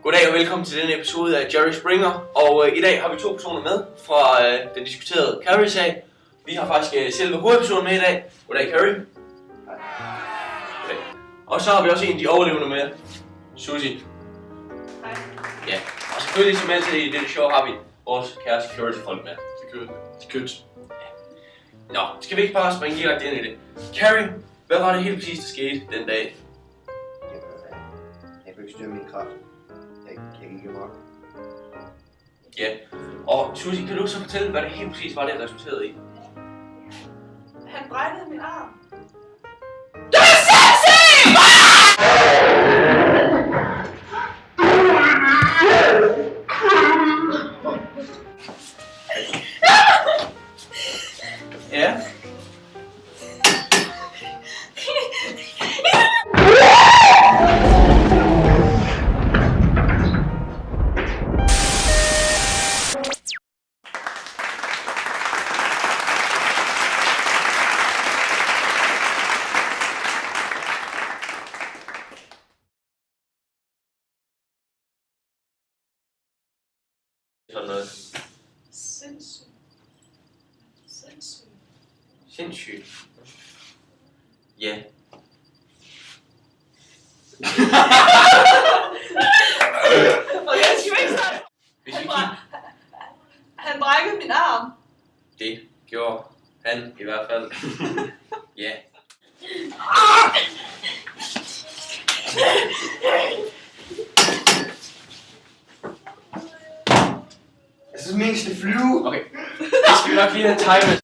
Goddag og velkommen til denne episode af Jerry Springer. Og i dag har vi to personer med fra den diskuterede Carrie-sag. Vi har faktisk selve hovedepisoden med i dag. Goddag Carrie. Goddag. Og så har vi også en af de overlevende med, Susie. Hej. Ja, og selvfølgelig som altid i dette show har vi vores kære security-folk med. Security. Nå, skal vi ikke bare springe direkte ind i det? Carrie, hvad var det helt præcis, der skete den dag? Jeg kunne ikke styre min kraft. Jeg gik amok. Ja, og Susie, kan du så fortælle, hvad det helt præcis var, det resulterede i? Han brækkede min arm. Ja. Sådan noget. Sindssygt. Sindssygt. Ja. Og jeg skal ikke snakke. Hvis vi kigger, Han brækkede min arm. det gjorde han i hvert fald. Ja. Jeg synes, min skal flyve. Okay. Det skal vi nok lige have timet.